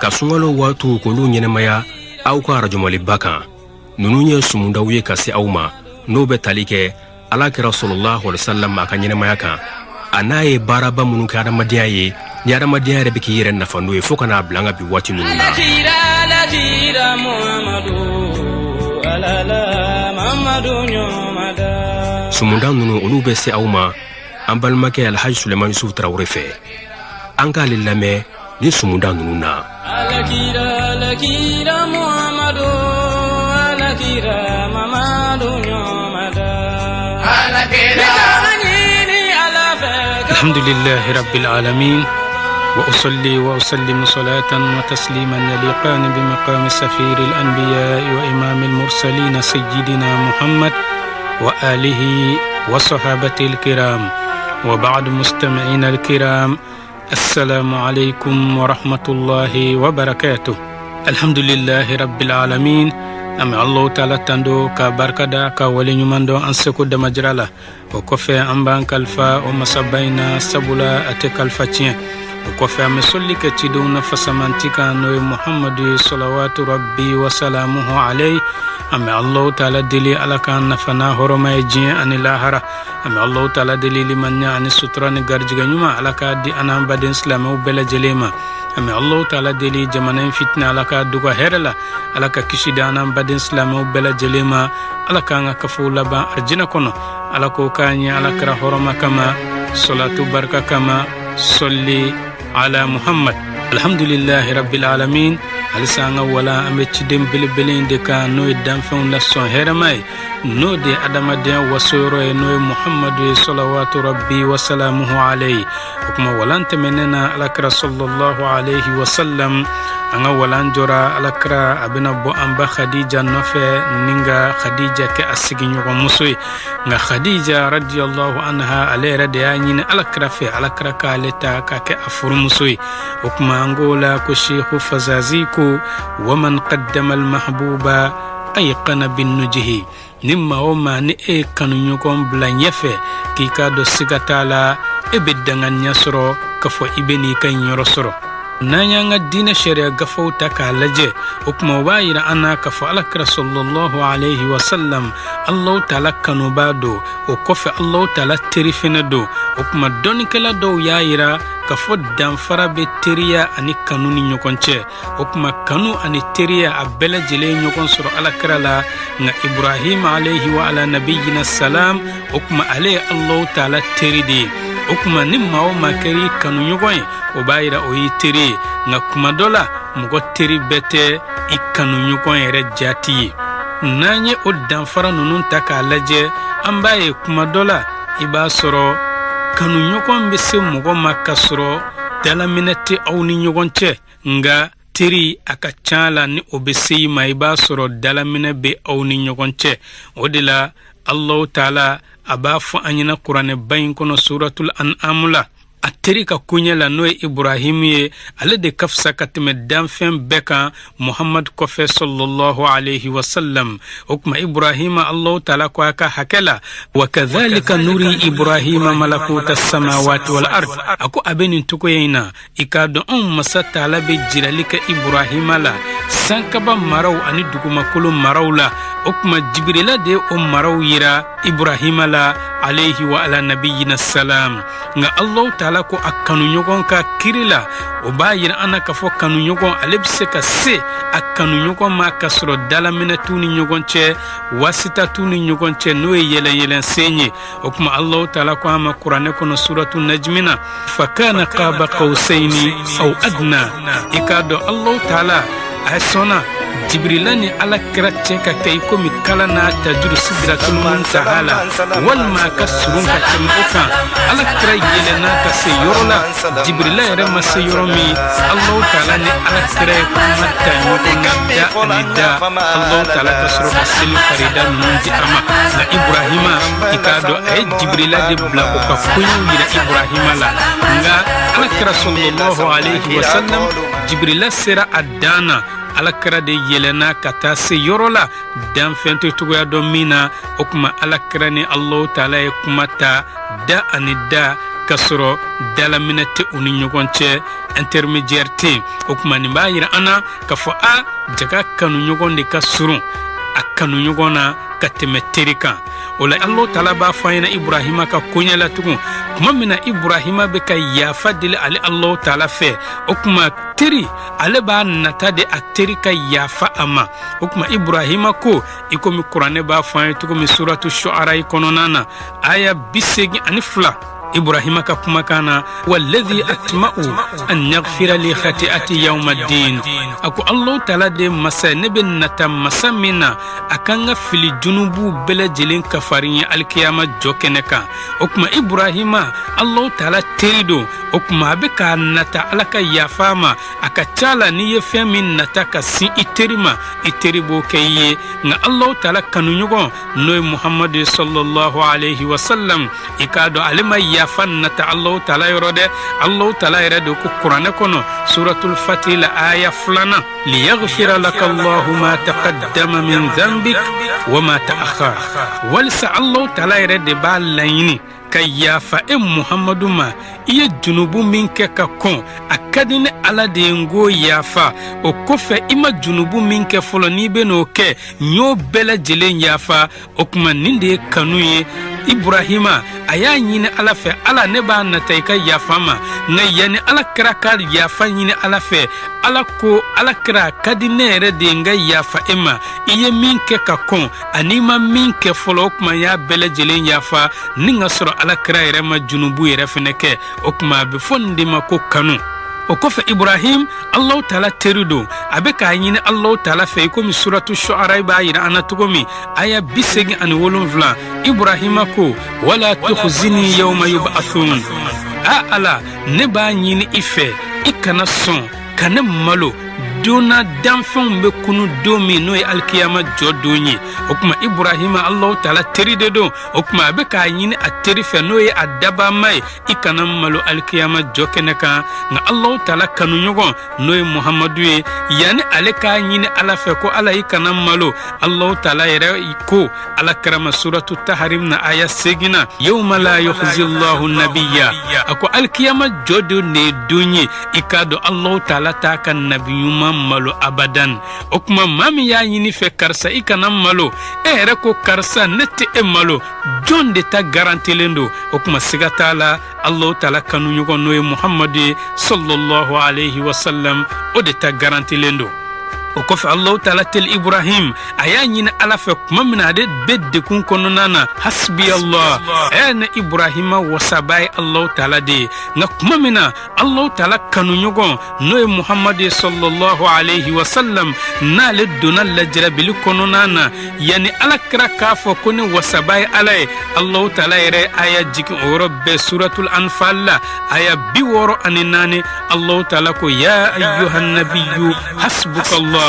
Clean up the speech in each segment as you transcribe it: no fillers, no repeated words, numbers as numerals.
ka sungalo watu kolu nyenemaya aw ka rajumali baka nunu ye sumundaw ye ka se aw ma no be talike alakira sallallahu alaihi wasallam aka nyenemaya kan anaye baraba munu ka adamadiya ye ni adamadiya yɛrɛ bɛ k'i yɛrɛ nafa n'o ye fo kana bilanga bi waati nunu na sumundan nunu olu bɛ se aw ma an balimakɛ Alhaji Suleman Yusuf Tarawele fɛ an k'ale lamɛn ni sumundan nunu na alhamdulillahi rabbil alamin وأصلي وأسلم صلاة وتسليما يليقان بمقام سفير الأنبياء وإمام المرسلين سيدنا محمد وآله وصحابته الكرام وبعد مستمعين الكرام السلام عليكم ورحمة الله وبركاته الحمد لله رب العالمين أم الله تعالى تندو كبركدا كولي نماندو أنسكو دمجرالا وكفي أمبان كالفا ومسابينا سبولا أتكالفتين وكفى مسلي كتدون فسمانتك نوي محمد صلوات ربي وسلامه عليه أمي الله تعالى دلي على كان نفنا هرما يجي أن الآخرة أمي الله تعالى دلي لمن يعني ستران غرج غنيما على كادي أنا بدين سلام وبلا جليما أمي الله تعالى دلي جمانين فتنة على كادوغا هرلا على كشيد أنا بدين سلام وبلا جليما على كان كفولا با أرجنا كنا على كوكاني على كرا هرما كما صلاة بركة كما صلي على محمد الحمد لله رب العالمين alisanga wala ameti dem belebele ndeka no damfon la son heramay no de adamadiya wasoro e no muhammadu sallallahu rabbi wa salamuhu alayhi kuma walante menena alakra sallallahu alayhi wa sallam anga walanjora alakra abina bo amba khadija nofe ninga khadija ke asiginyo ko musoy nga khadija radiyallahu anha alayra de anyine alakra fe alakra ka leta ka ke afur musoy kuma angola ko sheikhu fazazi ومن قدم المحبوبة أيقن بالنجه نما وما نئي كانوا يكون بلان يفي كي كادو سيغتالا إبدان يسرو كفو إبني كان يرسرو نايا الدين الشريع غفو تاكا لجي وكما وايرا أنا كفو على صلى الله عليه وسلم الله تعالى كانوا بادو وكفو الله تعالى تريفين دو وكما دوني كلا دو يايرا kafo danfara be teriya ani kanu ni ɲɔgɔn cɛ o kuma kanu ani teriya a bɛɛ lajɛlen ɲɔgɔn sɔrɔ alakira la nka Ibrahim alayhi wa ala nabiyina salam o kuma ale ye Allahu taala teri de ye o kuma ni maa o maa kɛra i kanu ɲɔgɔn ye o b'a yira o ye teri ye nka kuma dɔ la mɔgɔ teri bɛɛ tɛ i kanu ɲɔgɔn yɛrɛ jati ye n'an ye o danfara ninnu ta k'a lajɛ an b'a ye kuma dɔ la i b'a sɔrɔ kanu ɲɔgɔn bɛ se mɔgɔ ma ka sɔrɔ dalaminɛ tɛ aw ni ɲɔgɔn cɛ nga teri a ka ca la ni o bɛ se i ma i b'a sɔrɔ dalaminɛ bɛ aw ni ɲɔgɔn cɛ o de la Allahu taala a b'a fɔ an ɲɛna kuranɛ ba in kɔnɔ suratul an'am la a teri ka kuɲɛ la n'o ye Ibrahim ye ale de ka fisa ka tɛmɛ danfɛn bɛɛ kan Muhammad kɔfɛ sallallahu alayhi wa sallam o kuma Ibrahima Allahu taala ko a ka hakɛ la wa kadhalika nuri Ibrahima malakuta samawati wal ard a ko a bɛ nin cogoya in na i k'a dɔn anw masa taala bɛ jirali kɛ Ibrahima la sankaba maraw ani dugumakolo maraw la o kuma Jibrila de o maraw yira Ibrahima la alayhi wa ala nabiyina salam nga Allahu taala ko a kanu ɲɔgɔn ka kiri la o b'a yira an na k'a fɔ kanu ɲɔgɔn ale bɛ se ka se a kanu ɲɔgɔn ma ka sɔrɔ dalaminɛ t'u ni ɲɔgɔn cɛ wasita t'u ni ɲɔgɔn cɛ n'o ye yɛlɛyɛlɛn sen ye o kuma Allahu taala ko an ma kuranɛ kɔnɔ suratu najmina fa kana qaba qawsayni aw adna i k'a dɔn Allahu taala a sɔnna Jibrila ni alakira cɛ ka kɛ i komi kala n'a tajuru sidratul muntaha la walima ka surun ka tɛmɛ o kan alakira yɛlɛnna ka se yɔrɔ la Jibrila yɛrɛ ma se yɔrɔ min Allahu taala ni alakira ye kuma ta ɲɔgɔn na da ani da Allahu taala ka sɔrɔ ka seli farida ninnu di a ma nka Ibrahima i k'a dɔn a ye Jibrila de bila o ka koɲɛw yira Ibrahima la nka alakira sallallahu alayhi wa sallam Jibrila sera a dan na alakira de yɛlɛnna ka taa se yɔrɔ la danfɛn tɛ cogoya dɔ min na o kuma alakira ni Allahu taala ye kuma ta da ani da kasoro dalaminate uni ɲɔgɔn cɛ intermédiaire te o kuma nin b'a yira ana ka fɔ jaga kanu ɲɔgɔn de ka surun a kanu ɲɔgɔn na ka tɛmɛ teri kan o la Allah taala b'a fɔ ɲɛna Ibrahima ka koɲɛ la tugun kuma min na Ibrahima bɛ ka yafa deli ale Allah taala fɛ o kuma teri ale b'a nata de a teri ka yafa a ma o kuma Ibrahima ko i komi kuranɛ b'a fɔ an ye cogo min suratu shu'ara kɔnɔna na aya 82 Ibrahima ka kumakana walladhi atma'u an yaghfira li khati'ati yawmiddin ako Allah taala de masa ne be nata masa mina akanga fili junubu bele jelen kafarin alkiyama jokene kan o kuma Ibrahima Allah taala terido o kuma be ka nata alaka yafama aka chala ni ye fɛn min nata ka sin iterima iteribo keye nga Allah taala kanu ɲɔgɔn no Muhammad sallallahu alaihi wasallam ikado alima yafan nata Allah taala yɔrɔ dɛ Allah taala yɛrɛ de ko kuranɛ kɔnɔ suratul fatih la aya 2 liyaghfira laka Allahu ma taqaddama min dhanbik wa ma ta'akhkhara walisa Allah taala yɛrɛ de b'a laɲini ka yafa Muhammadu ma iye junubu min kɛ ka kɔn a kadi ni ala de ngo yafa o kɔfɛ ima junubu min kɛ fɔlɔ ni be no kɛ ɲo bɛɛ lajɛlen yafa o kuma nin de kanu ye Ibrahima a y'a ɲini ala fɛ ala ne b'a nata i ka yafa ma nka yani ala kira ka yafa ɲini ala fɛ ala ko ala kira ka di ne yɛrɛ de n ka yafa e ma i ye min kɛ ka kɔn ani ma min kɛ fɔlɔ o kuma y'a bɛɛ lajɛlen yafa ni ka sɔrɔ ala kira yɛrɛ ma junubu yɛrɛ fɛnɛ kɛ o kuma a bɛ fɔ nin de ma ko kanu o kɔfɛ Ibrahim Allah taala teri do a bɛ k'a ɲini Allah taala fɛ komi suratu shu'ara b'a yira an na cogo min aya 87 Ibrahima ko wala tukhzini yawma yub'athun ala ne b'a ɲini i fɛ i kana sɔn ka ne malo dona danfɛnw bɛ kunu don min n'o ye alkiyama jɔ don ye o kuma Ibrahima Allah taala teri de don o kuma a bɛ k'a ɲini a teri fɛ n'o ye a dabama ye i kana malo alkiyama jɔ kɛnɛ kan nka Allah taala kanu ɲɔgɔn n'o ye Muhammadu ye yanni ale k'a ɲini ala fɛ ko ala i kana malo Allah taala yɛrɛ ko ala karama suratu taharim na aya 8 yawma la yukhzi Allahu nabiyya a ko alkiyama jɔ don de ye don ye i k'a dɔn Allah taala t'a ka nabiyuma malo abadan o kuma maa min y'a ɲini fɛ karisa i kana malo e yɛrɛ ko karisa ne tɛ e malo jɔn de ta garantilen do o kuma siga t'a la Allah taala kanu ɲɔgɔn n'o ye Muhammadu sallallahu alaihi wasallam o de ta garantilen do o kɔfɛ Allah taala tel Ibrahim a y'a ɲini ala fɛ kuma min ale bɛ dekun kɔnɔna na hasbi Allah ne Ibrahima wasaba ye Allah taala de nka kuma min na Allah taala kanu ɲɔgɔn n'o ye Muhammadu sallallahu alaihi wasallam n'ale donna lajarabili kɔnɔna na yani ala kira k'a fɔ ko ne wasaba ye ala ye Allah taala yɛrɛ aya jigin o yɔrɔ bɛɛ suratul anfal la aya 64 Allah taala ko ya ayyuhan nabiyyu hasbukallah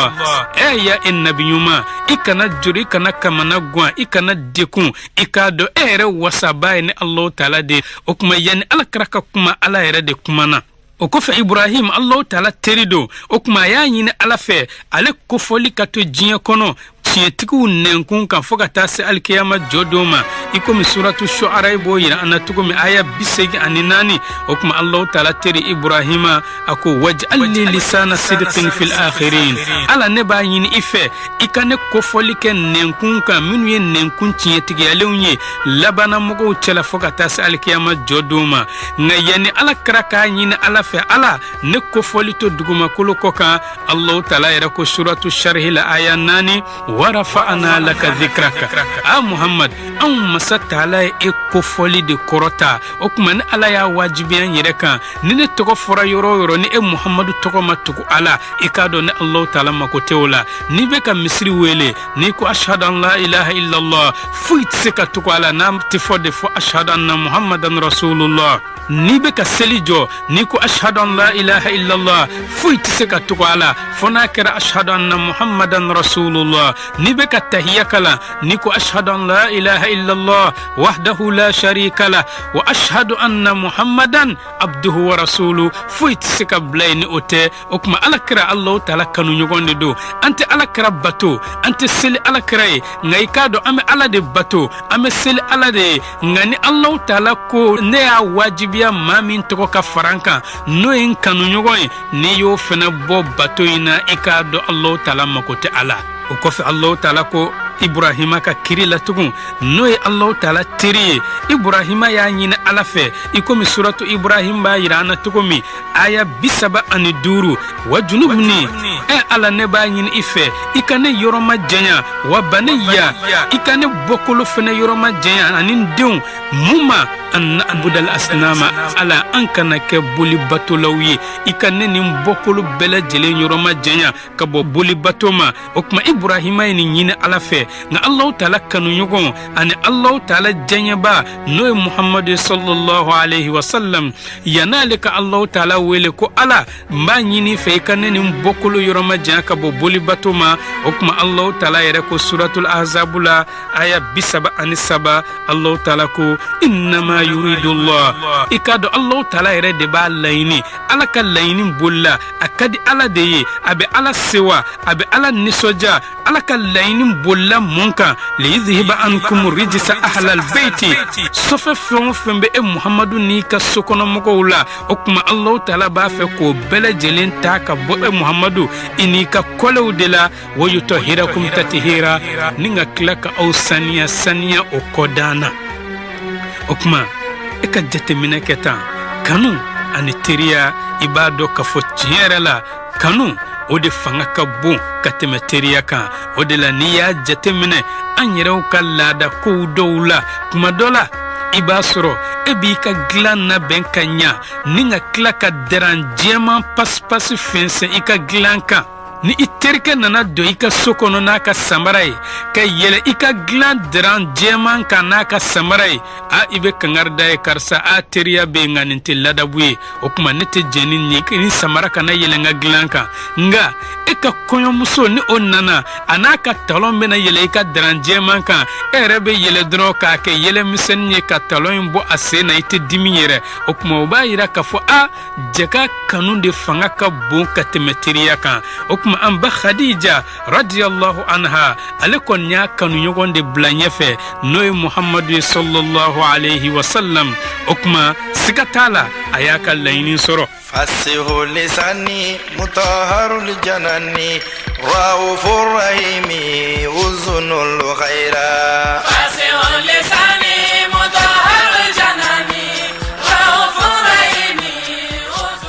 ya nabiyuma i kana jori kana kamana gwan i kana dekun i ka do e yɛrɛ wasaba ye ni Allah taala de o kuma yani ala kira ka kuma ala yɛrɛ de kumana o kɔfɛ Ibrahim Allah taala teri do o kuma y'a ɲini ala fɛ ale kofɔli ka to diɲɛ kɔnɔ tiɲɛtigiw nɛnkun kan fɔ ka taa se alkiyama jɔ don ma i komi suratu shu'ara b'o yira an na cogo min aya 84 o kuma Allah taala teri Ibrahima a ko waj'al li lisana sidqin fil akhirin ala ne b'a ɲini i fɛ i ka ne kofɔli kɛ nɛnkun kan minnu ye nɛnkun tiɲɛtigiyalenw ye labana mɔgɔw cɛla fɔ ka taa se alkiyama jɔ don ma nka yanni ala kira k'a ɲini ala fɛ ala ne kofɔli to dugumakolo kɔ kan Allah taala yɛrɛ ko suratu sharhi la aya 8 warafa'ana laka dhikraka Muhammad an masa taala e kofɔli de kɔrɔta o kuma ni ala y'a wajibiya yɛrɛ kan ni ne tɔgɔ fɔra yɔrɔ yɔrɔ ni e Muhammadu tɔgɔ ma tugu ala i k'a dɔn ni Allah taala mako tɛ o la ni bɛ ka misiri wele ni ko ashhadu an la ilaha illallah foyi tɛ se ka tugu ala n'a tɛ fɔ de fɔ ashhadu anna Muhammadan rasulullah ni bɛ ka seli jɔ ni ko ashhadu an la ilaha illallah foyi tɛ se ka tugu ala fɔ n'a kɛra ashhadu anna Muhammadan rasulullah ni bɛ ka tahiyya kala ni ko ashhadu an la ilaha illallah wahdahu la sharika la wa ashhadu anna Muhammadan abduhu wa rasuluhu foyi tɛ se ka bila ni o tɛ o kuma ala kira Allah taala kanu ɲɔgɔn de do an tɛ ala kira bato an tɛ seli ala kira ye nka i k'a dɔn an bɛ ala de bato an bɛ seli ala de ye nka ni Allah taala ko ne y'a wajibiya teriya maa min tɔgɔ ka farankan n'o ye kanuɲɔgɔn ye n'i y'o fana bɔ bato in na i k'a dɔn Allahu taala mako tɛ a la. O kɔfɛ Allahu taala ko Ibrahima ka kiri la tugun n'o ye Allahu taala teri ye. Ibrahima y'a ɲini Ala fɛ i komi suratu Ibrahim b'a yira an na cogo min aya 35 wa junubni Ala ne b'a ɲini i fɛ i ka ne yɔrɔ ma janya wa baniya i ka ne bɔkolo fɛnɛ yɔrɔ ma janya ani n denw mun ma an na'budal asnama Ala an kana kɛ boli batolaw ye i ka ne nin bɔkolo bɛɛ lajɛlen yɔrɔ ma janya ka bɔ boli bato ma. O kuma Ibrahima ye nin ɲini Ala fɛ nka Allahu taala kanuɲɔgɔn ani Allahu taala jɛɲɛba n'o ye Muhammadu sallallahu alaihi wa sallam yan'ale ka Allahu taala wele ko Ala n b'a ɲini fɛ i ka ne nin bɔkolo yɔrɔ ma janya ka bɔ boli bato ma. O kuma Allahu taala yɛrɛ ko suratul ahzab la aya 37 Allahu taala ko innama yuridullah i ka dɔn Allahu taala yɛrɛ de b'a laɲini Ala ka laɲini bolila a ka di Ala de ye a bɛ Ala sewa a bɛ Ala nisɔndiya Ala ka laɲini bolila mun kan liyudhiba ankum rijsa ahlal bayti sɔfɛ fɛn o fɛn bɛ e Muhamadu n'i ka sokɔnɔmɔgɔw la. O kuma Allahu taala b'a fɛ k'o bɛɛ lajɛlen ta ka bɔ e Muhamadu i n'i ka kɔlɛw de la wa yutahhirakum tathira ni ka tila ka aw saniya saniya o kɔdan na. O kuma e ka jateminɛ kɛ tan kanu ani teriya i b'a dɔn k'a fɔ tiɲɛ yɛrɛ la kanu o de fanga ka bon ka tɛmɛ teriya kan. O de la n'i y'a jateminɛ an yɛrɛw ka laada kow dɔw la kuma dɔ la i b'a sɔrɔ e b'i ka dilan labɛn ka ɲa ni ka tila ka daran jɛman pasipasi fɛnsɛn i ka dilan kan. Ni i terikɛ nana don i ka so kɔnɔ n'a ka samara ye ka yɛlɛ i ka dilan daran jɛman kan n'a ka samara ye i bɛ kangari da ye karisa teriya bɛ yen nka nin tɛ ladabu ye. O kuma ne tɛ jɛn ni samara kana yɛlɛ n ka dilan kan. Nka e ka kɔɲɔmuso ni o nana a n'a ka talon bɛna yɛlɛ i ka daran jɛman kan e yɛrɛ bɛ yɛlɛ dɔrɔn k'a kɛ yɛlɛ misɛnnin ye ka talon in bɔ a sen na i tɛ dimi yɛrɛ. O kuma o b'a yira k'a fɔ jɛka kanu de fanga ka bon ka tɛmɛ teriya kan. O kuma an ba Khadija radiyallahu anha ale kɔni y'a kanuɲɔgɔn de bila ɲɛfɛ n'o ye Muhammadu sallallahu alaihi wa sallam. O kuma siga t'a la a y'a ka laɲini sɔrɔ. fasihu lisani mutahharul janani raufur rahimi uzunul khaira fasihu lisani mutahharul janani raufur rahimi.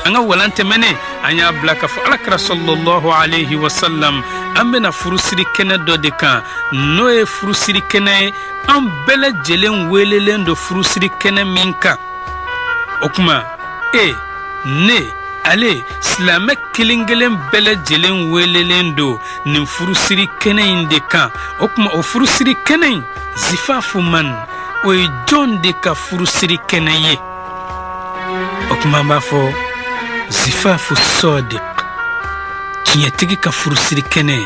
An ka walan tɛmɛnen an y'a bila k'a fɔ Alakira sallallahu alaihi wa sallam an bɛna furusiri kɛnɛ dɔ de kan n'o ye furusiri kɛnɛ ye an bɛɛ lajɛlen welelen don furusiri kɛnɛ min kan. O kuma ne ale silamɛ kelen kelen bɛɛ lajɛlen welelen don nin furusiri kɛnɛ in de kan. O kuma o furusiri kɛnɛ in zifafu man o ye jɔn de ka furusiri kɛnɛ ye. O kuma an b'a fɔ zifafu sadiq tiɲɛtigi ka furusiri kɛnɛ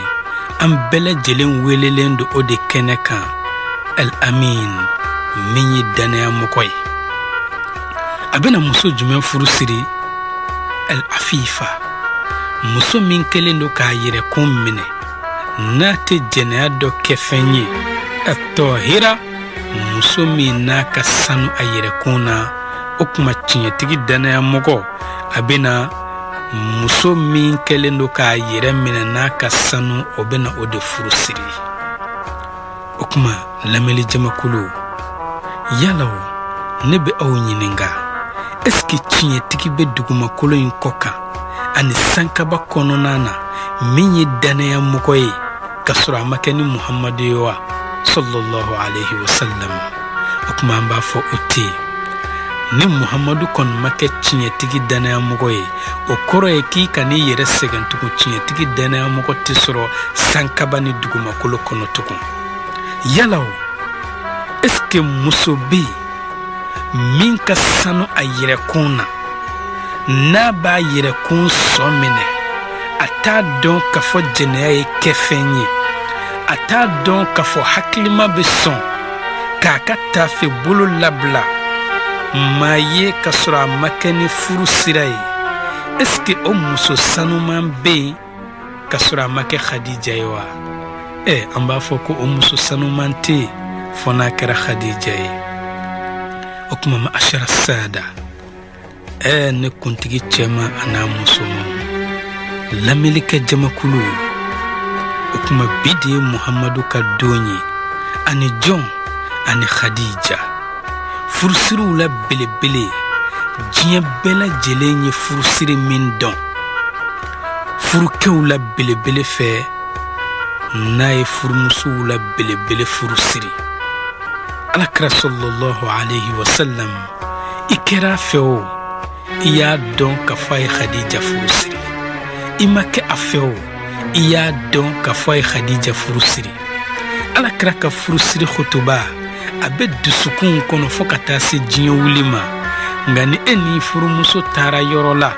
an bɛɛ lajɛlen welelen don o de kɛnɛ kan al amin min ye danayamɔgɔ ye. A bɛna muso jumɛn furusiri al afifa muso min kelen don k'a yɛrɛkun minɛ n'a tɛ jɛnɛya dɔ kɛ fɛn ye. al tahira muso min n'a ka sanu a yɛrɛkun na. O kuma tiɲɛtigi danayamɔgɔ a bɛna muso min kelen don k'a yɛrɛ minɛ n'a ka sanu o bɛna o de furusiri. O kuma lamɛnni jamakulu yala ne bɛ aw ɲininka est-ce que tiɲɛtigi bɛ dugumakolo in kɔ kan ani sankaba kɔnɔna na min ye danayamɔgɔ ye ka sɔrɔ a ma kɛ ni Muhammadu ye wa sallallahu alaihi wa sallam. O kuma an b'a fɔ o tɛ yen. Ni Muhammadu kɔni ma kɛ tiɲɛtigi danayamɔgɔ ye o kɔrɔ ye k'i ka n'i yɛrɛ sɛgɛn tugun. Tiɲɛtigi danayamɔgɔ tɛ sɔrɔ sankaba ni dugumakolo kɔnɔ tugun. Yala est-ce que muso bɛ yen min ka sanu a yɛrɛkun na n'a b'a yɛrɛkun sɔ minɛ a t'a dɔn k'a fɔ jɛnɛya ye kɛ fɛn ye a t'a dɔn k'a fɔ hakilima bɛ sɔn k'a ka taafe bolo labila maa ye ka sɔrɔ a ma kɛ ni furu sira ye. Est-ce que o muso sanuman bɛ yen ka sɔrɔ a ma kɛ Khadija ye wa? An b'a fɔ ko o muso sanuman tɛ yen fɔ n'a kɛra Khadija ye. O kuma ma'ashara sada ne kuntigi cɛma ana musoman lamɛlikɛ jamakulu o kuma bi de ye Muhamadu ka don ye ani John ani Khadija furusiriw la belebele diɲɛ bɛɛ lajɛlen ye furusiri min dɔn furukɛw la belebele fɛ n'a ye furumusow la belebele furusiri Alakira sallallahu alayhi wa sallam i kɛra fɛ o i y'a dɔn ka fɔ a ye Khadija furusiri i ma kɛ a fɛ o i y'a dɔn ka fɔ a ye Khadija furusiri Alakira ka furusiri khutuba a bɛ dusukun kɔnɔ fɔ ka taa se diɲɛ wuli ma nka ni e ni furumuso taara yɔrɔ la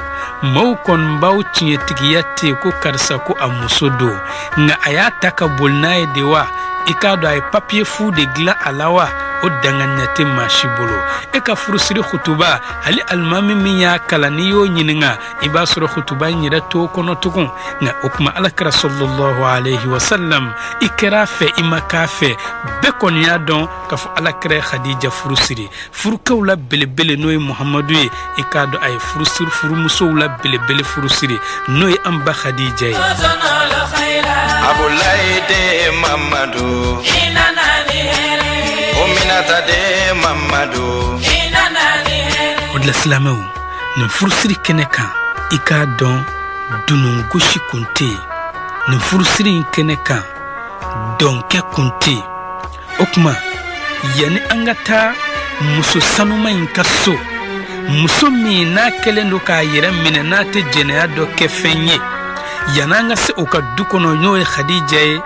maaw kɔni b'aw tiɲɛtigiya ten ko karisa ko a muso don nka a y'a ta ka boli n'a ye de wa i k'a dɔn a ye papiye fu de dilan a la wa o danganiya tɛ maa si bolo e ka furusiri khutuba hali alimami min y'a kalan n'i y'o ɲininka i b'a sɔrɔ khutuba in yɛrɛ t'o kɔnɔ tugun nka o kuma Alakira sallallahu alayhi wa sallam i kɛra fɛ i ma k'a fɛ bɛɛ kɔni y'a dɔn k'a fɔ Alakira ye Khadija furusiri furukɛw la belebele n'o ye Muhamadu ye i k'a dɔn a ye furumusow la belebele furusiri n'o ye an ba Khadija ye Abulayi de Mamadu Ominata de Mamadu o de la silamɛw nin furusiri kɛnɛ kan i k'a dɔn dunun gosi kun tɛ yen nin furusiri in kɛnɛ kan dɔnkɛ kun tɛ yen o kuma yanni an ka taa muso sanuma in ka so muso min n'a kɛlen don k'a yɛrɛ minɛ n'a tɛ jɛnɛya dɔ kɛ fɛn ye yanni an ka se o ka du kɔnɔ n'o ye Khadija ye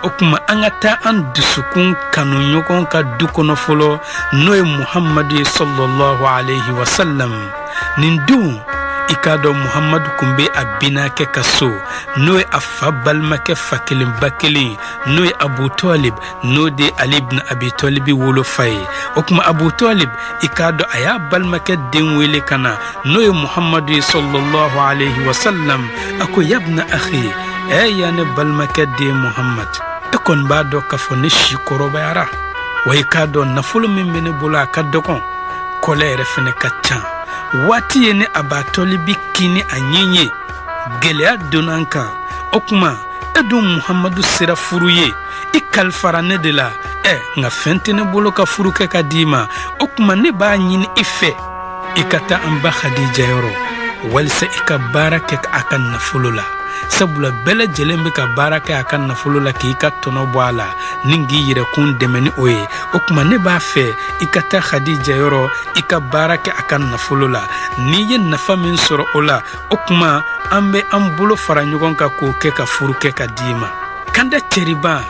o kuma an ka taa an dusukun kanu ɲɔgɔn ka du kɔnɔ fɔlɔ n'o ye Muhamadu ye sallallahu alayhi wa sallam nin don i k'a dɔn Muhamadu kun bɛ a binakɛ ka so n'o ye a fa balimakɛ fa kelen ba kelen n'o ye Abu Talib n'o de Ali ibn Abi Talib wolofa ye o kuma Abu Talib i k'a dɔn a y'a balimakɛ den wele ka na n'o ye Muhamadu ye sallallahu alayhi wa sallam a ko yabna akhi ya ne balimakɛ den Muhammad e kɔni b'a dɔn k'a fɔ ne si kɔrɔbayara wa i k'a dɔn nafolo min bɛ ne bolo a ka dɔgɔn kɔlɛ yɛrɛ fɛnɛ ka ca waati ye ne Abu Talib kini a ɲinye gɛlɛya donna an kan o kuma e dun Muhamadu sera furu ye i kalifara ne de la nka fɛn tɛ ne bolo ka furu kɛ ka d'i ma o kuma ne b'a ɲini i fɛ i ka taa an ba Khadija yɔrɔ walisa i ka baara kɛ a ka nafolo la sabula bɛɛ lajɛlen bɛ ka baara kɛ a ka nafolo la k'i ka tɔnɔ bɔ a la ni k'i yɛrɛkun dɛmɛ ni o ye o kuma ne b'a fɛ i ka taa Khadija yɔrɔ i ka baara kɛ a ka nafolo la n'i ye nafa min sɔrɔ o la o kuma an bɛ an bolo fara ɲɔgɔn kan k'o kɛ ka furu kɛ ka d'i ma kanda cɛriba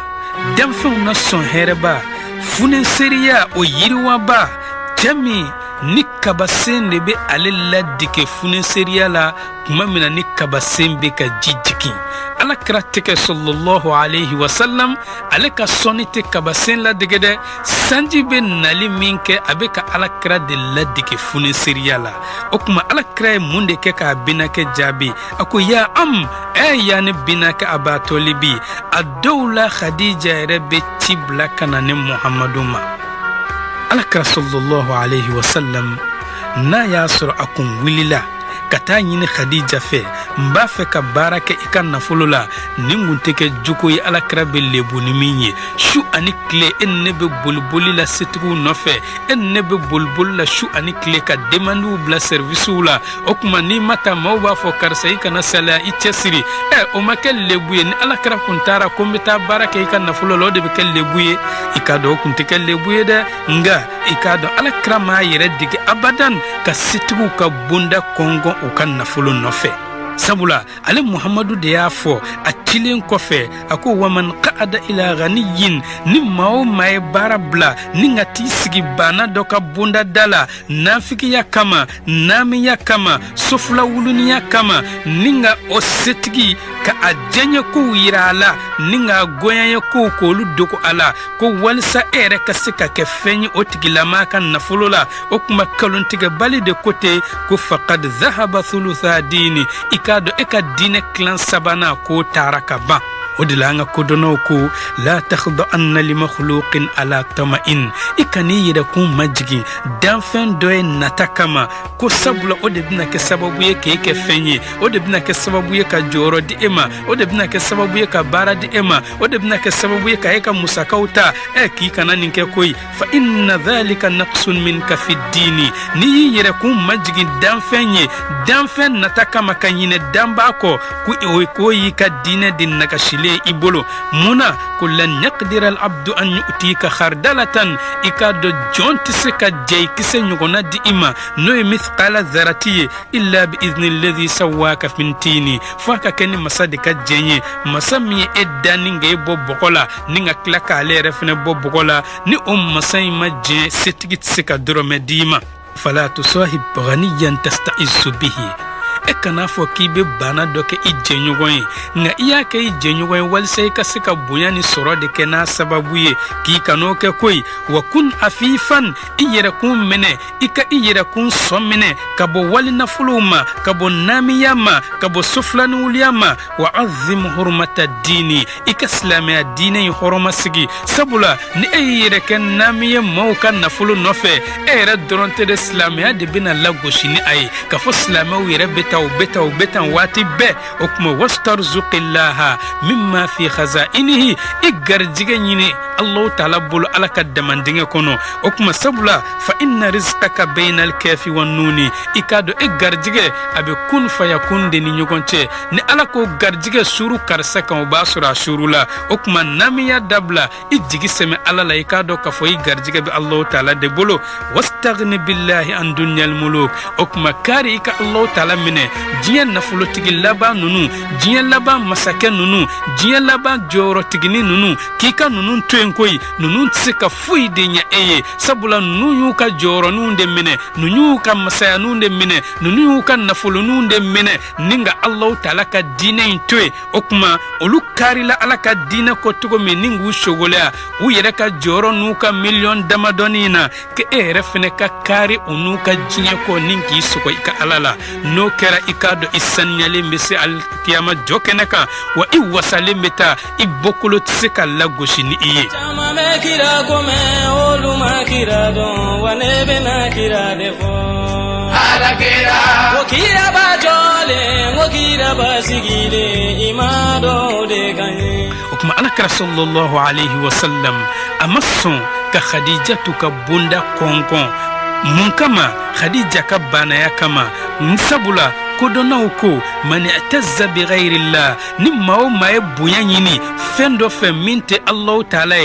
danfɛnw na sɔn hɛrɛba funɛseriya o yiriwaba cɛ min ni kabasen de bɛ ale ladege funɛseriya la tuma min na ni kabasen bɛ ka ji jigin Alakira tɛgɛ sallallahu alayhi wa sallam ale ka sɔnni tɛ kabasen ladege dɛ sanji bɛ nali min kɛ a bɛ ka Alakira de ladege funɛseriya la o kuma Alakira ye mun de kɛ k'a binakɛ jaabi a ko ya ya ne binakɛ Abu Talibi a dɔw la Khadija yɛrɛ bɛ ci bila ka na ne Muhamadu ma Alakira sallallahu alayhi wa sallam n'a y'a sɔrɔ a kun wulila ka taa ɲini Khadija fɛ n b'a fɛ ka baara kɛ i ka nafolo la nin kun tɛ kɛ jogo ye Alakira bɛ lebu ni min ye su ani tile e ni ne bɛ boliboli la setigiw nɔfɛ e ni ne bɛ boliboli la su ani tile ka demandiw bila servisiw la o kuma n'i ma taa maaw b'a fɔ karisa i kana salaya i cɛsiri o ma kɛ lebu ye ni Alakira kun taara ko n bɛ taa baara kɛ i ka nafolo la o de bɛ kɛ lebu ye i k'a dɔn o kun tɛ kɛ lebu ye dɛ nka i k'a dɔn Alakira m'a yɛrɛ dege abadan ka setigiw ka bonda kɔngɔn u ka nafolo nɔfɛ sabula ale Muhamadu de y'a fɔ a cilen kɔfɛ a ko waman qa'ada ila ghaniyin ni maa o maa ye baara bila ni ka t'i sigi bana dɔ ka bonda da la nafigiya kama naamiya kama sofulawuluniya kama ni ka o setigi ka a diɲɛ kow yira a la ni ka goɲanya kow k'olu dogo a la ko walisa e yɛrɛ ka se ka kɛ fɛn ye o tigilama ka nafolo la o kuma kalontigɛbali de ko ten ko faqad dhahaba thulutha dini i k'a dɔn e ka diinɛ kilan sabanan k'o taara ka ban odilanga kodono ko la takhdu anna li makhluqin ala tama'in ikani yira kun majigi danfen doye natakama ko sabula odebina ke sababu ye ke fenye odebina ke sababu ye ka joro di ema odebina ke sababu ye ka bara di ema odebina ke sababu ye ka musakauta ki kana ninke koy fa inna dhalika naqsun minka fi dini ni yira kun majigi danfen natakama kanyine damba ko ku yi ka dine din nakashile ibolo muna kullan yaqdir al abdu an yu'tika khardalatan ikado jonti se ka jey kise nyugona di ima no mithqala dharati illa bi idhni alladhi sawaka fintini faka ken masadika jenye masami edani nge bobokola ninga klaka ale refne bobokola ni masai majje setigit se ka dromedima fala tusahib ghaniyan tasta'izu bihi ekana fo kibe bana doke ijenyugoy nga iya ke ijenyugoy walsay ka sika buyani soro de kena sababu ye ki kanoke koy wa kun afifan iyera kun mene ika iyera kun somene kabo walina fuluma kabo namiyama kabo suflan uliyama wa azim hurmata dini ika islamia dini horoma sigi sabula ni iyera ken namiye mawka nafulu nofe era doronte de islamia de bina lagoshi ni ay ka fo islamia wire beta wati be okuma wastarzuqillaha mimma fi khaza'inihi igarjige nyini Allah ta'ala bulu alaka damandinge kono okuma sabula fa inna rizqaka bainal kafi wan nuni ikado igarjige abe kun fayakun de ni nyogonche ni alako garjige suru karsa kan basura shurula okuma namiya dabla ijigi seme alala ikado ka foyi garjige be Allah ta'ala de bulu wastaghni billahi an dunyal muluk okuma kari ika Allah ta'ala mine jiyan nafulo tigi laba nunu jiyan laba masake nunu jiyan laba joro tigini nunu kika nunu twenkoy nunu tsika fuyi de nya eye sabula nunu yuka joro nunde mine nunu yuka masaya nunde mine nunu yuka nafulo nunde mine ninga Allah ta'ala ka dine intwe okuma olu kari la alaka dine ko tugo me ningu shogolea u yere ka joro nuka million damadonina ke refene ka kari unuka jinye ko ninki suko ika alala no kera ikado isanyale mbese al kiyama jokeneka wa iwasale meta ibokolo tseka lagoshi ni iye chama mekira kome olu makira don wanebe nakira defo alakira wakira bajole wakira basigile imado de ganye okuma alakira sallallahu alayhi wa sallam amasson ka khadijatu ka bunda konkon munkama khadija ka banaya kama nsabula kodona ko man atazza bi ghayrillah nimma o may buyanyini fendo fe minte Allah ta'ala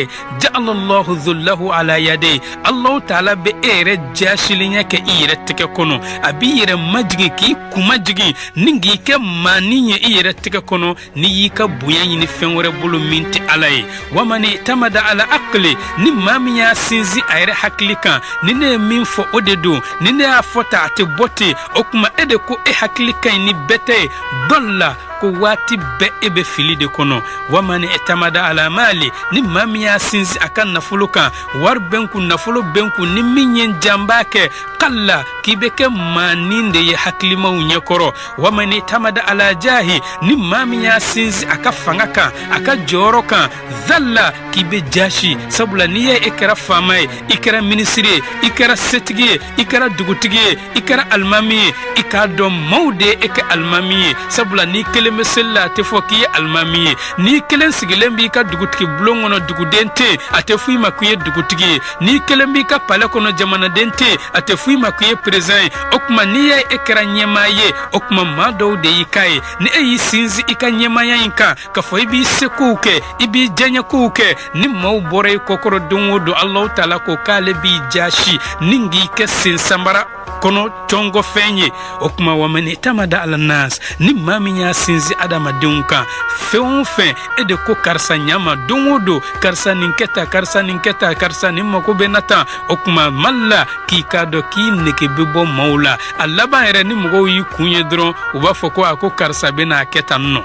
ja'ala Allah dhullahu ala yadi Allah ta'ala be ere jashilinya ke ire tike kono abi ire majigi ki kumajigi ningi ke maniye ire tike kono ni yika buyanyini fenwore bulu minte alay wa man tamada ala aqli nimma miya sinzi ayre haklika nine min fo odedo nine afota ate bote okuma ede ko haklikai ni bete dolla ko wati be ebe fili de kono wamani etamada ala mali ni mamiya sinzi akan nafuluka war benku nafulu benku ni minyen jambake kalla kibeke maninde ye haklima unyekoro wamani etamada ala jahi ni mamiya sinzi akafangaka akajoroka dhalla kibe jashi sabula niye ikra famay ikra ministry ikra setigi ikra dugutigi ikra almami ikado maude ek almami sabula ni keleme sella te foki almami ni kelen sigilembi ka dugutigi blongono dugudente ate fuyi makuye dugutigi ni kelembi ka pale kono jamana dente ate fuyi makuye present okuma niye ekra nyemaye okuma mado de yikai ni eyi sinzi ika nyemaya inka ka foyi bi sekuke ibi jenya kuke ni mau bore kokoro dunwodo Allah ta'ala ko kale bi jashi ningi ke sambara kono tongo fenye okuma wamene tamada ala nas ni maminya sinzi adama dunka feonfe ede ko karsa nyama dunwodo karsa ninketa karsa nimma ko benata okuma malla ki kado ki neke bebo maula alaba ere ni mugo yi kunye dron uba foko ako karsa bena ketanno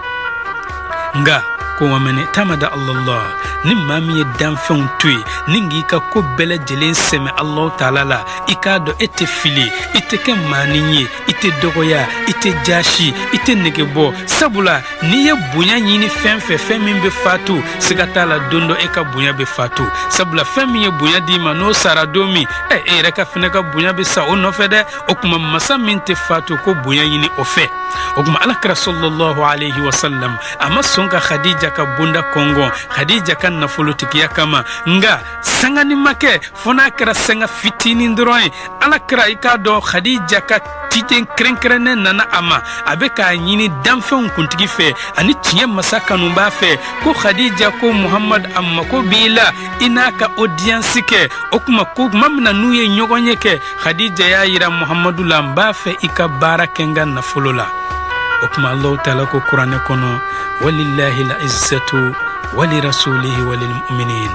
nga ko wamene tamada Allah ni maa min ye danfɛnw to ye ni ng'i ka ko bɛɛ lajɛlen sɛmɛ Allahu taala la i k'a dɔn e tɛ fili i tɛ kɛ maanin ye i tɛ dɔgɔya i tɛ jaasi i tɛ negebɔ sabula n'i ye bonya ɲini fɛn fɛn fɛn min bɛ faatu siga t'a la don dɔ e ka bonya bɛ faatu sabula fɛn min ye bonya d'i ma n'o sara don min e yɛrɛ ka fɛnɛ ka bonya bɛ sa o nɔfɛ dɛ o tuma masa min tɛ faatu ko bonya ɲini o fɛ o tuma alakira sallallahu alayhi wa sallam a ma sɔn ka Khadija ka bonda kɔngɔn Khadija ka nafolotigiya kama nga sangani ma kɛ fo n'a kɛra sanga fitinin dɔrɔn ye alakira i k'a dɔn Khadija ka titen kɛrɛnkɛrɛnnen nana a ma a bɛ k'a ɲini danfɛnw kuntigi fɛ ani tiɲɛ masa kanubaa fɛ ko Khadija ko Muhammad a mako b'i la i n'a ka audience kɛ o tuma ko tuma min na n'u ye ɲɔgɔn ye kɛ Khadija y'a yira Muhammadu la n b'a fɛ i ka baara kɛ n ka nafolo la o tuma Allahu taala ko kuranɛ kɔnɔ walillahi la izzatu wali rasulihi walil mu'minin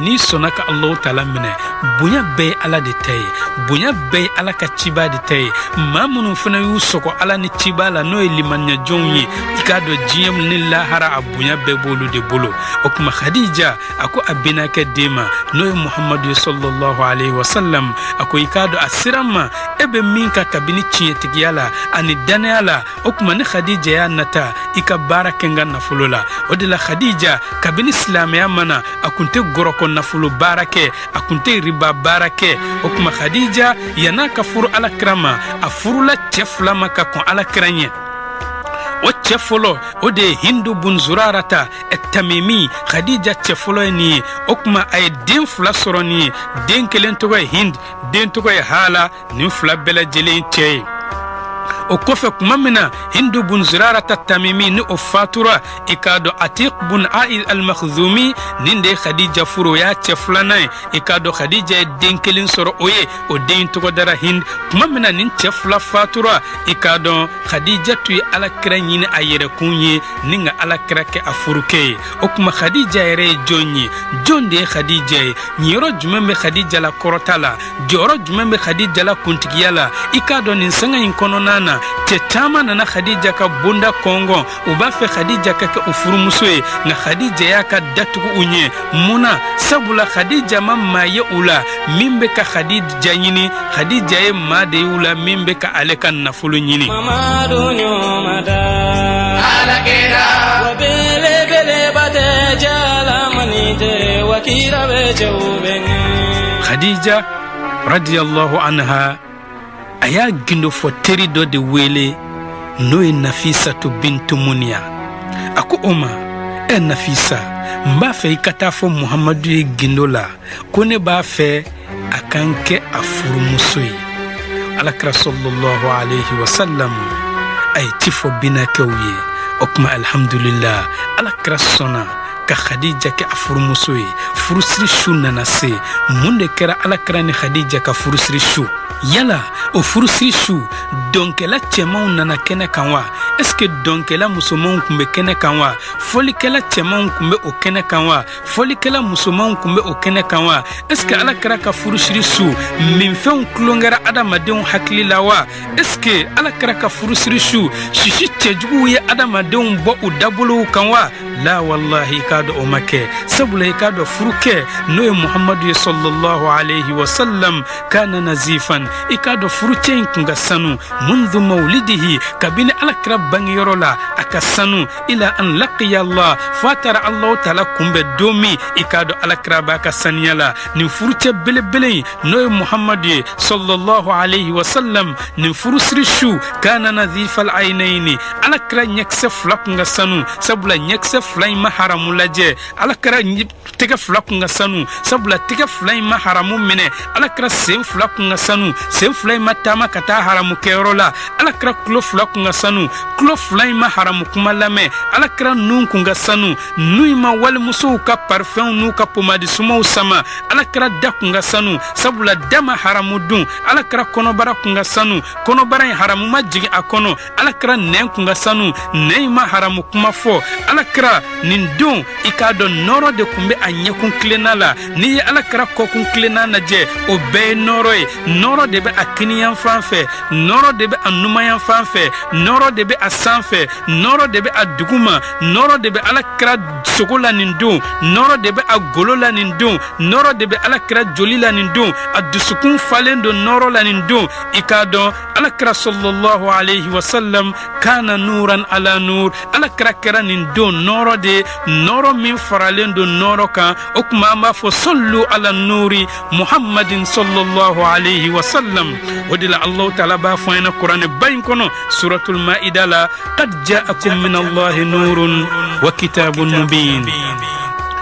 ni sɔnna ka Allahu taala minɛ bonya bɛɛ ye ala de ta ye bonya bɛɛ ye ala ka ciba de ta ye maa minnu fana y'u sɔgɔ ala ni ciba la n'o ye limaniyajonw ye i k'a dɔn diɲɛ ni lahara a bonya bɛɛ b'olu de bolo o tuma Khadija a ko a bɛnakɛ den ma n'o ye Muhammadu ye sallallahu alayhi wa sallam a ko i k'a dɔn a sera ma e bɛ min ka kabini tiɲɛtigiya la ani danaya la o tuma ni Khadija y'a nata i ka baara kɛ n ka nafolo la o de la Khadija kabini silamɛya mana a kun tɛ gɔrɔkɔ nafolo baara kɛ a kun tɛ riba baara kɛ o tuma Khadija yan'a ka furu alakira ma a furula cɛ fila ma ka kɔn alakira ɲɛ o cɛ fɔlɔ o de ye Hindu bun Zurarata Tamimi Khadija cɛ fɔlɔ ye nin ye o tuma a ye den fila sɔrɔ nin ye den kelen tɔgɔ ye Hind den tɔgɔ ye Hala nin fila bɛɛ lajɛlen cɛ ye o kɔfɛ kuma min na Hindu bun Zurarata Tamimi ni o fatura i k'a dɔn Atiq bun A'il al-Makhzumi nin de ye Khadija furu o y'a cɛ filanan ye i k'a dɔn Khadija ye den kelen sɔrɔ o ye o den tɔgɔ dara Hind kuma min na nin cɛ fila fatura i k'a dɔn Khadija tun ye alakira ɲini a yɛrɛkun ye ni ka alakira kɛ a furukɛ ye o tuma Khadija yɛrɛ ye jɔn ye jɔn de ye Khadija ye niyɔrɔ jumɛn bɛ Khadija la kɔrɔta la jɔyɔrɔ jumɛn bɛ Khadija la kuntigiya la i k'a dɔn nin sanga in kɔnɔna na cɛ caman nana Khadija ka bonda kɔngɔn u b'a fɛ Khadija ka kɛ u furumuso ye nka Khadija y'a ka datugu u ɲɛ munna sabula Khadija ma maa ye u la min bɛ ka Khadija ɲini Khadija ye maa de ye u la min bɛ ka ale ka nafolo ɲini Mamadu ɲɔmada alakira wa belebeleba tɛ jalamani tɛ wa kira bɛ cɛw bɛ ɲɛ Khadija radiyallahu anha a y'a gindo fɔ teri dɔ de wele n'o ye Nafisatu bintu Muniya a ko o ma Nafisa n b'a fɛ i ka taa fɔ Muhammadu ye gindo la ko ne b'a fɛ a kan kɛ a furumuso ye alakira sallallahu alayhi wa sallam a ye ci fɔ binakɛw ye o tuma alhamdulillah alakira sɔnna ka Khadija kɛ a furumuso ye furusiri su nana se mun de kɛra alakira ni Khadija ka furusiri su yala o furusiri su dɔnkɛla cɛmanw nana kɛnɛ kan wa est-ce que dɔnkɛla musomanw kun bɛ kɛnɛ kan wa fɔlikɛla cɛmanw kun bɛ o kɛnɛ kan wa fɔlikɛla musomanw kun bɛ o kɛnɛ kan wa est-ce que alakira ka furusiri su minfɛnw tulonkɛra adamadenw hakili la wa est-ce que alakira ka furusiri su sisi cɛjuguw ye adamadenw bɔ u dabolow kan wa la wallahi i k'a dɔn o ma kɛ sabula i k'a dɔn furukɛ n'o ye Muhammadu ye sallallahu alayhi wa sallam kana nazifan i k'a dɔn furucɛ in kun ka sanu mundu mawlidihi kabini alakira bangeyɔrɔ la a ka sanu ila an laqiya Allah f'a taara Allahu taala kunbɛn don min i k'a dɔn alakira b'a ka saniya la nin furucɛ belebele in n'o ye Muhammadu ye sallallahu alayhi wa sallam nin furusiri su kana nazifal aynayni alakira ɲɛkisɛ fila kun ka sanu sabula ɲɛkisɛ fila in ma haramu lajɛ alakira tɛgɛ fila kun ka sanu sabula tɛgɛ fila in ma haramu minɛ alakira sen fila kun ka sanu sen fila in ma taama ka taa haramu kɛyɔrɔ la alakira kulo fila kun ka sanu kulo fila in ma haramu kuma lamɛn alakira nun kun ka sanu nun in ma walimusow ka parfɛnw n'u ka pomadi sumaw sama alakira da kun ka sanu sabula da ma haramu dun alakira kɔnɔbara kun ka sanu kɔnɔbara in haramu ma jigin a kɔnɔ alakira nɛn kun ka sanu nɛn in ma haramu kuma fɔ alakira wa nin don i k'a dɔn nɔrɔ de kun bɛ a ɲɛkun kilenna la n'i ye alakira kɔkun kilenna lajɛ o bɛɛ ye nɔrɔ ye nɔrɔ de bɛ a kiniyan fan fɛ nɔrɔ de bɛ a numanyan fan fɛ nɔrɔ de bɛ a sanfɛ nɔrɔ de bɛ a duguma nɔrɔ de bɛ alakira sogo la nin don nɔrɔ de bɛ a golo la nin don nɔrɔ de bɛ alakira joli la nin don a dusukun falen don nɔrɔ la nin don i k'a dɔn alakira sallallahu alayhi wa sallam kana nuran ala nur alakira kɛra nin don nɔrɔ de nɔrɔ min faralen don nɔrɔ kan o kuma an b'a fɔ sallu ala nuri muhammadin sallallahu alayhi wa sallam o de la allahu taala b'a fɔ an ɲɛna kuranɛ ba in kɔnɔ suratul maida la qad ja'akum min allahi nurun wa kitabun mubin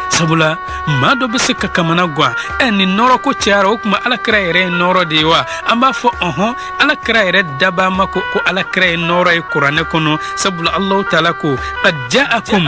sabula maa dɔ bɛ se ka kamana guwa ni nɔrɔ ko cayara o kuma alakira yɛrɛ ye nɔrɔ de ye wa an b'a fɔ alakira yɛrɛ dabaa ma ko alakira ye nɔrɔ ye kuranɛ kɔnɔ sabula allahu taala ko qad ja'akum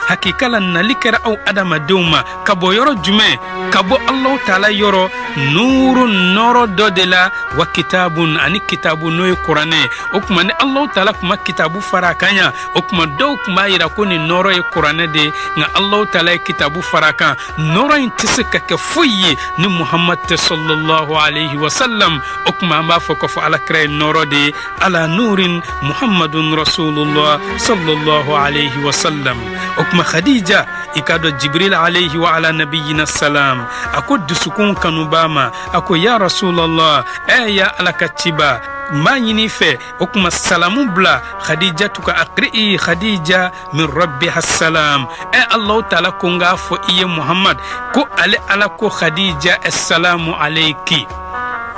hakika la nali kɛra aw adamadenw ma ka bɔ yɔrɔ jumɛn ka bɔ allahu taala yɔrɔ nurun nɔrɔ dɔ de la wa kitabun ani kitabu n'o ye kuranɛ o kuma ni allahu taala kuma kitabu fara a kan ya o kuma dɔw kun b'a yira ko nin nɔrɔ ye kuranɛ de nka allahu taala ye kitabu fara a kan nɔrɔ in tɛ se ka kɛ foyi ye ni muhammad tɛ sallallahu alayhi wa sallam o kuma an b'a fɔ k'a fɔ alakira ye nɔrɔ de ye ala nurin muhammadun rasulullah sallallahu alayhi wa sallam o kuma khadija i k'a dɔn jibril alayhi wa ala nabiyina salam a ko dusukun kanuba ma a ko ya rasulallah ya ala ka ciba ma ɲini fɛ o kuma salamu bila khadija tuka aqri'i khadija min rabbiha salam allahu taala ko n k'a fɔ i ye muhammad ko ale ala ko khadija assalamu alayki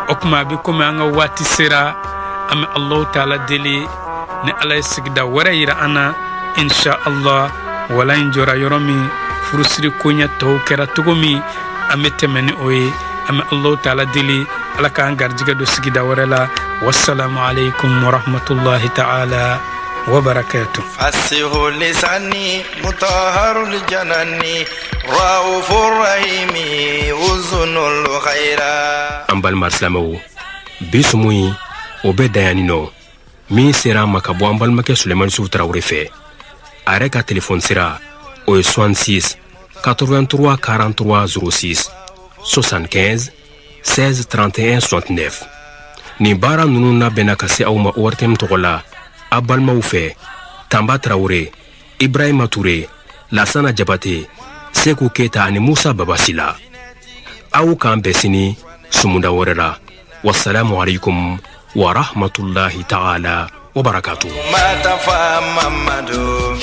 o kuma a bɛ komi an ka waati sera an bɛ allahu taala deli ni ala ye sigida wɛrɛ yira an na insha allah wala in jɔra yɔrɔ min furusiri koɲɛ tɔw kɛra cogo min an bɛ tɛmɛ ni o ye an bɛ allahu taala deli ala k'an garijɛgɛ don sigida wɛrɛ la wassalamu alaikum warahmatullahi ta'ala wabarakatuh. fasihu lisani mutahharul janani raufur rahimi uzunul khaira. an balima silamɛw bi sumu yi o bɛ dayani nɔ min sera an ma ka bɔ an balimakɛ sulemani sufu tarawele fɛ a yɛrɛ ka telefɔni sira o ye 66 83 43 06 75 16 31 69. nin baara nunu labɛnna ka se aw ma ORTM tɔgɔ la a balimaw fɛ Tamba Tarawele, Ibrahima Ture, Lasana Jabate, Seku Keita ani Musa Babasila. aw k'an bɛn sini sumunda wɛrɛ la. Wassalamu alaikum wa rahmatullahi ta'ala wa barakatuh. Matafa Mamadu.